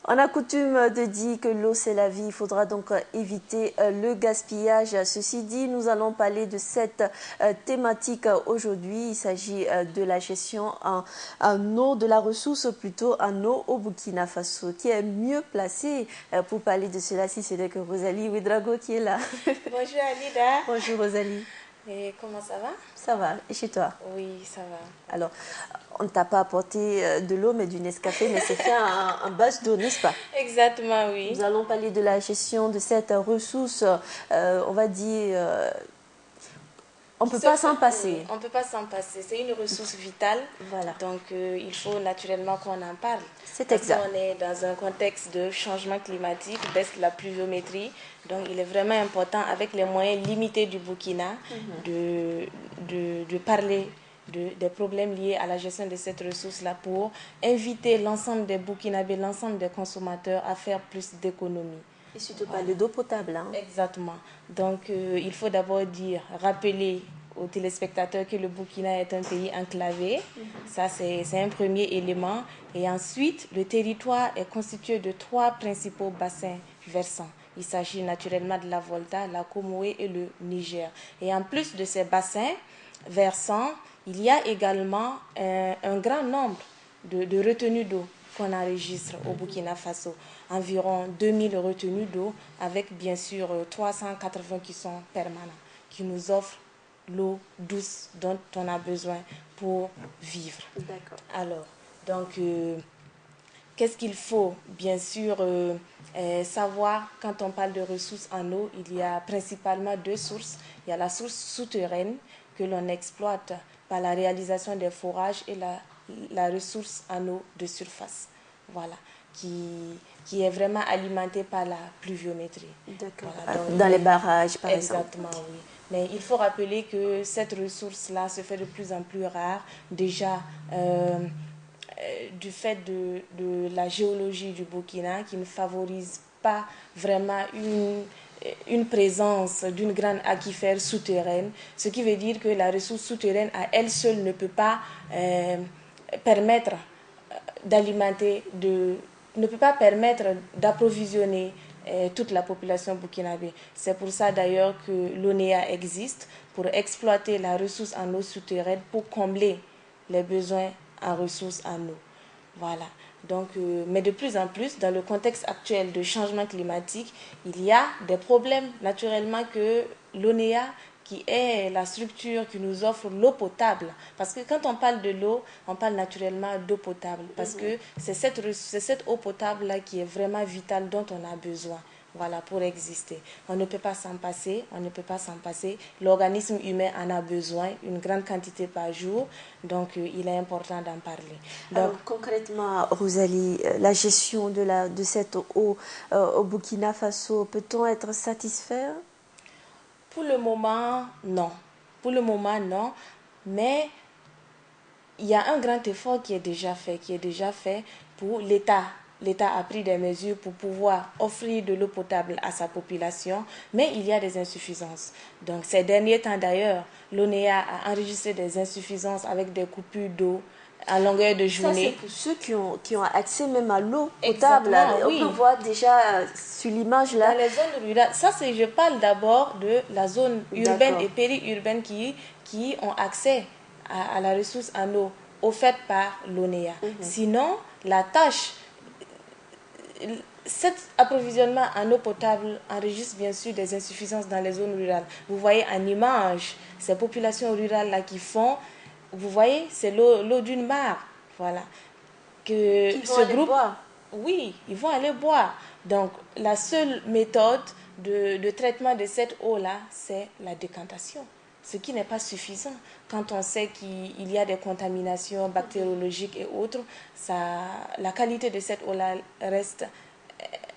On a coutume de dire que l'eau c'est la vie, il faudra donc éviter le gaspillage. Ceci dit, nous allons parler de cette thématique aujourd'hui. Il s'agit de la gestion en eau, de la ressource plutôt en eau au Burkina Faso. Qui est mieux placé pour parler de cela si ce n'est que Rosalie Ouedraogo qui est là. Bonjour Alida. Bonjour Rosalie. Et comment ça va? Ça va, et chez toi? Oui, ça va. Alors, on ne t'a pas apporté de l'eau, mais du Nescafé, mais c'est fait en base d'eau, n'est-ce pas? Exactement, oui. Nous allons parler de la gestion de cette ressource, on va dire, on ne peut pas s'en passer. On ne peut pas s'en passer. C'est une ressource vitale. Voilà. Donc, il faut naturellement qu'on en parle. C'est exact. Parce qu'on est dans un contexte de changement climatique, baisse de la pluviométrie. Donc, il est vraiment important, avec les moyens limités du Burkina, de parler des problèmes liés à la gestion de cette ressource-là pour inviter l'ensemble des Burkinabés, l'ensemble des consommateurs à faire plus d'économies. Et surtout parler d'eau potable. Hein. Exactement. Donc, il faut d'abord rappeler aux téléspectateurs que le Burkina est un pays enclavé. Ça, c'est un premier élément. Et ensuite, le territoire est constitué de 3 principaux bassins versants. Il s'agit naturellement de la Volta, la Comoé et le Niger. Et en plus de ces bassins versants, il y a également un grand nombre de retenues d'eau qu'on enregistre au Burkina Faso. Environ 2000 retenues d'eau, avec bien sûr 380 qui sont permanents, qui nous offrent l'eau douce dont on a besoin pour vivre. D'accord. Alors, donc, qu'est-ce qu'il faut bien sûr savoir quand on parle de ressources en eau? Il y a principalement 2 sources. Il y a la source souterraine que l'on exploite par la réalisation des forages et la ressource en eau de surface. Voilà, qui est vraiment alimentée par la pluviométrie. D'accord. Voilà, dans les barrages, par exemple. Exactement, oui. Mais il faut rappeler que cette ressource-là se fait de plus en plus rare. Déjà, du fait de la géologie du Burkina qui ne favorise pas vraiment une présence d'une grande aquifère souterraine, ce qui veut dire que la ressource souterraine à elle seule ne peut pas permettre d'alimenter, ne peut pas permettre d'approvisionner toute la population burkinabé. C'est pour ça d'ailleurs que l'ONEA existe, pour exploiter la ressource en eau souterraine pour combler les besoins en ressources en eau. Voilà. Donc, mais de plus en plus, dans le contexte actuel de changement climatique, il y a des problèmes naturellement que l'ONEA, qui est la structure qui nous offre l'eau potable. Parce que quand on parle de l'eau, on parle naturellement d'eau potable. Parce que c'est cette eau potable-là qui est vraiment vitale, dont on a besoin. Voilà, pour exister. On ne peut pas s'en passer, on ne peut pas s'en passer. L'organisme humain en a besoin, une grande quantité par jour, donc il est important d'en parler. Donc, alors, concrètement, Rosalie, la gestion de cette eau au Burkina Faso, peut-on être satisfait? pour le moment, non. Pour le moment, non. Mais il y a un grand effort qui est déjà fait pour l'État. L'État a pris des mesures pour pouvoir offrir de l'eau potable à sa population, mais il y a des insuffisances. Donc, ces derniers temps d'ailleurs, l'ONEA a enregistré des insuffisances avec des coupures d'eau à longueur de journée. Ça, c'est pour ceux qui ont accès même à l'eau potable. Oui. On peut voir déjà sur l'image là. Dans les zones rurales, je parle d'abord de la zone urbaine et périurbaine qui ont accès à la ressource en eau offerte par l'ONEA. Sinon, la tâche, cet approvisionnement en eau potable enregistre bien sûr des insuffisances dans les zones rurales. Vous voyez en image ces populations rurales-là qui font, vous voyez, c'est l'eau d'une mare. Voilà. Que Qui vont aller boire. Oui, ils vont aller boire. Donc, la seule méthode de traitement de cette eau-là, c'est la décantation. Ce qui n'est pas suffisant. Quand on sait qu'il y a des contaminations bactériologiques et autres, la qualité de cette eau-là reste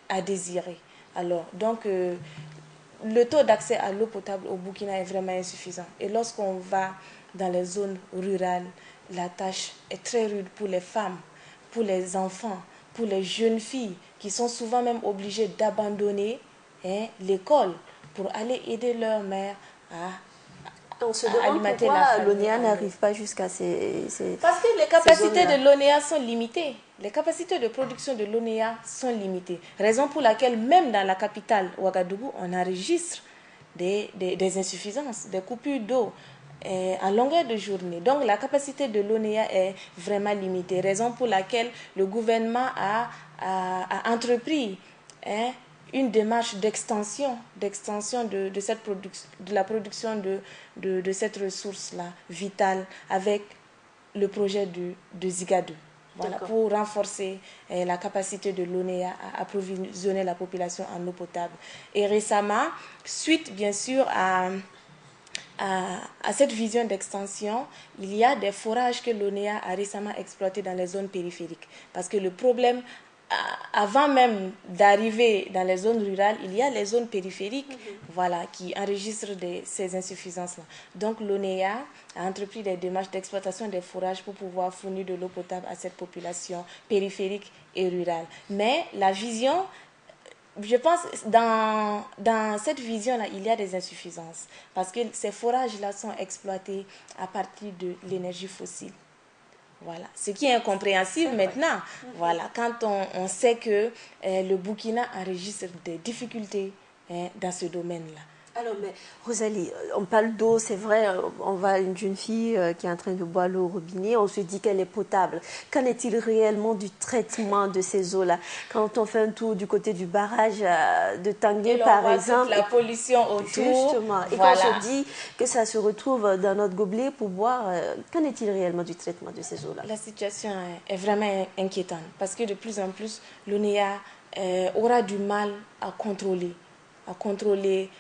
à désirer. Alors, donc, le taux d'accès à l'eau potable au Burkina est vraiment insuffisant. Et lorsqu'on va dans les zones rurales, la tâche est très rude pour les femmes, pour les enfants, pour les jeunes filles qui sont souvent même obligées d'abandonner l'école pour aller aider leur mère On se demande pourquoi l'ONEA n'arrive pas jusqu'à ces Parce que les capacités de l'ONEA sont limitées. Les capacités de production de l'ONEA sont limitées. Raison pour laquelle même dans la capitale, Ouagadougou, on enregistre des insuffisances, des coupures d'eau en longueur de journée. Donc la capacité de l'ONEA est vraiment limitée. Raison pour laquelle le gouvernement a entrepris une démarche d'extension de la production de cette ressource-là vitale avec le projet de Zigadou. Voilà, pour renforcer la capacité de l'ONEA à approvisionner la population en eau potable. Et récemment, suite bien sûr à cette vision d'extension, il y a des forages que l'ONEA a récemment exploités dans les zones périphériques. Parce que le problème, avant même d'arriver dans les zones rurales, il y a les zones périphériques voilà, qui enregistrent ces insuffisances-là. Donc l'ONEA a entrepris des démarches d'exploitation des forages pour pouvoir fournir de l'eau potable à cette population périphérique et rurale. Mais la vision, je pense, dans cette vision-là, il y a des insuffisances. Parce que ces forages-là sont exploités à partir de l'énergie fossile. Voilà. Ce qui est incompréhensible maintenant, voilà, quand on sait que le Burkina enregistre des difficultés dans ce domaine-là. Alors, mais Rosalie, on parle d'eau, c'est vrai, on voit une jeune fille qui est en train de boire l'eau au robinet, on se dit qu'elle est potable. Qu'en est-il réellement du traitement de ces eaux-là? Quand on fait un tour du côté du barrage de Tanguy, par exemple, la pollution autour. Justement, et voilà. Quand on se dit que ça se retrouve dans notre gobelet pour boire, qu'en est-il réellement du traitement de ces eaux-là? La situation est vraiment inquiétante parce que de plus en plus, l'ONEA aura du mal à contrôler.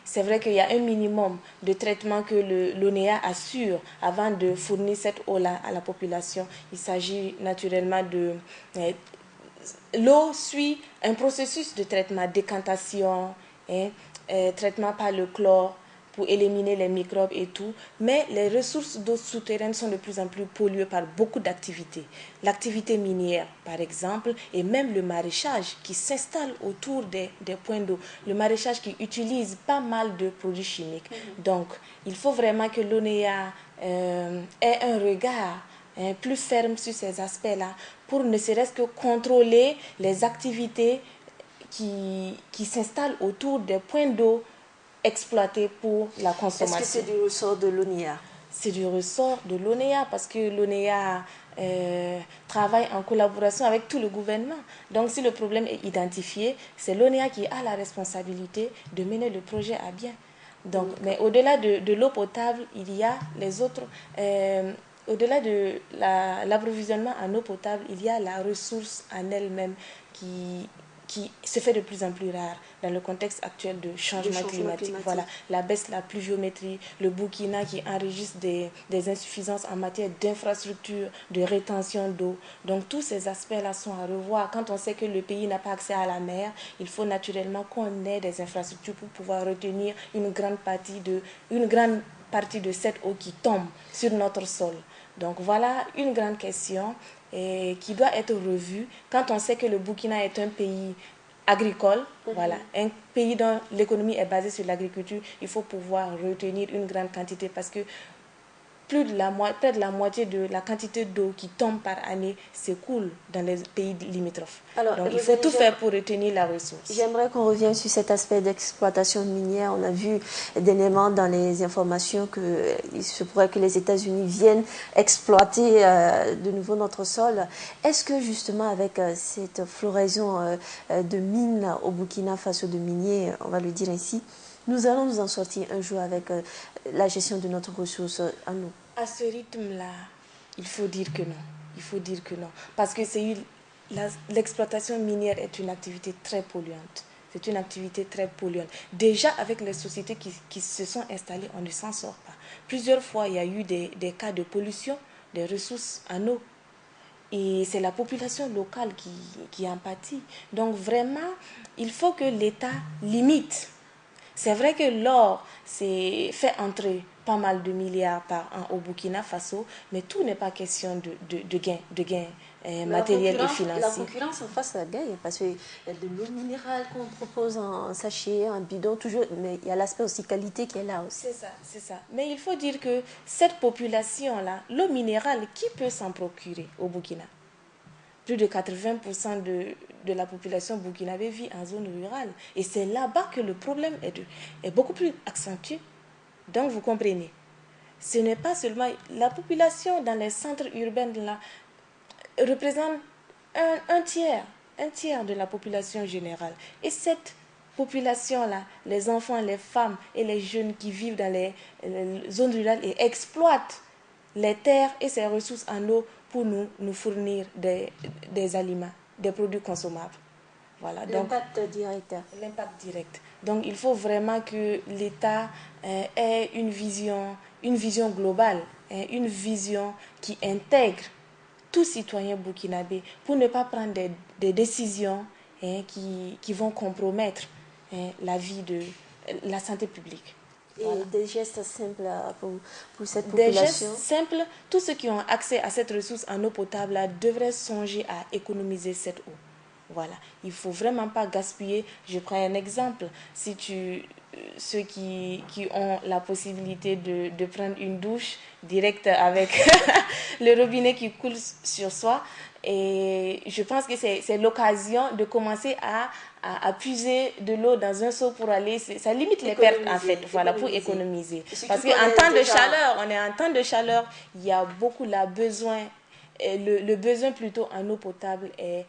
C'est vrai qu'il y a un minimum de traitement que l'ONEA assure avant de fournir cette eau-là à la population. Il s'agit naturellement de... l'eau suit un processus de traitement, décantation, traitement par le chlore pour éliminer les microbes et tout. Mais les ressources d'eau souterraines sont de plus en plus polluées par beaucoup d'activités. L'activité minière, par exemple, et même le maraîchage qui s'installe autour des points d'eau. Le maraîchage qui utilise pas mal de produits chimiques. Donc, il faut vraiment que l'ONEA ait un regard plus ferme sur ces aspects-là pour ne serait-ce que contrôler les activités qui s'installent autour des points d'eau exploités pour la consommation. Est-ce que c'est du ressort de l'ONEA? C'est du ressort de l'ONEA parce que l'ONEA travaille en collaboration avec tout le gouvernement. Donc si le problème est identifié, c'est l'ONEA qui a la responsabilité de mener le projet à bien. Donc, mais au-delà de l'eau potable, il y a les autres... au-delà de l'approvisionnement en eau potable, il y a la ressource en elle-même qui se fait de plus en plus rare dans le contexte actuel de changement climatique. Voilà, la baisse de la pluviométrie, le Burkina qui enregistre des insuffisances en matière d'infrastructure, de rétention d'eau. Donc tous ces aspects-là sont à revoir. Quand on sait que le pays n'a pas accès à la mer, il faut naturellement qu'on ait des infrastructures pour pouvoir retenir une grande partie de cette eau qui tombe sur notre sol. Donc voilà une grande question qui doit être revue quand on sait que le Burkina est un pays agricole, voilà, un pays dont l'économie est basée sur l'agriculture. Il faut pouvoir retenir une grande quantité parce que près de la moitié de la quantité d'eau qui tombe par année s'écoule dans les pays limitrophes. Alors, donc il faut tout faire pour retenir la ressource. J'aimerais qu'on revienne sur cet aspect d'exploitation minière. On a vu dernièrement dans les informations qu'il se pourrait que les États-Unis viennent exploiter de nouveau notre sol. Est-ce que justement avec cette floraison de mines au Burkina Faso de miniers, on va le dire ainsi, nous allons nous en sortir un jour avec la gestion de notre ressource à nous? À ce rythme-là, il faut dire que non. Il faut dire que non. Parce que l'exploitation minière est une activité très polluante. C'est une activité très polluante. Déjà, avec les sociétés qui se sont installées, on ne s'en sort pas. Plusieurs fois, il y a eu des cas de pollution des ressources en eau. Et c'est la population locale qui en pâtit. Donc vraiment, il faut que l'État limite. C'est vrai que l'or, c'est fait entrer pas mal de milliards par an au Burkina Faso, mais tout n'est pas question de gains matériels et financiers. La concurrence en face, ça gagne, parce qu'il y a de l'eau minérale qu'on propose en sachet, en bidon, toujours, mais il y a l'aspect aussi qualité qui est là aussi. C'est ça, c'est ça. Mais il faut dire que cette population-là, l'eau minérale, qui peut s'en procurer au Burkina? Plus de 80% de la population burkinabé vit en zone rurale. Et c'est là-bas que le problème est beaucoup plus accentué. Donc, vous comprenez, ce n'est pas seulement la population dans les centres urbains là, représente un tiers de la population générale. Et cette population-là, les enfants, les femmes et les jeunes qui vivent dans les zones rurales et exploitent les terres et ses ressources en eau pour nous fournir des aliments, des produits consommables. Voilà. L'impact direct. L'impact direct. Donc, il faut vraiment que l'État ait une vision globale, une vision qui intègre tout citoyen burkinabé pour ne pas prendre des décisions qui vont compromettre la vie la santé publique. Et voilà. Des gestes simples pour cette population. Des gestes simples, tous ceux qui ont accès à cette ressource en eau potable devraient songer à économiser cette eau. Voilà, il ne faut vraiment pas gaspiller. Je prends un exemple. Ceux qui ont la possibilité de prendre une douche directe avec le robinet qui coule sur soi, et je pense que c'est l'occasion de commencer à puiser de l'eau dans un seau pour aller, ça limite les pertes en fait, voilà, pour économiser. Parce qu'en temps de chaleur, on est en temps de chaleur, il y a beaucoup le besoin plutôt en eau potable est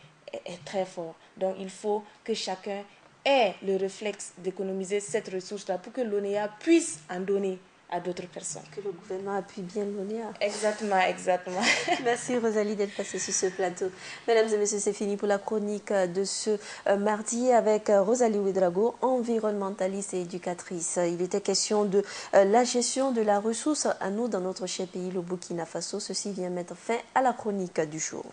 très fort. Donc, il faut que chacun ait le réflexe d'économiser cette ressource-là pour que l'ONEA puisse en donner à d'autres personnes. Que le gouvernement appuie bien l'ONEA. Exactement, exactement. Merci Rosalie d'être passée sur ce plateau. Mesdames et messieurs, c'est fini pour la chronique de ce mardi avec Rosalie Ouedraogo, environnementaliste et éducatrice. Il était question de la gestion de la ressource en eau dans notre cher pays, le Burkina Faso. Ceci vient mettre fin à la chronique du jour.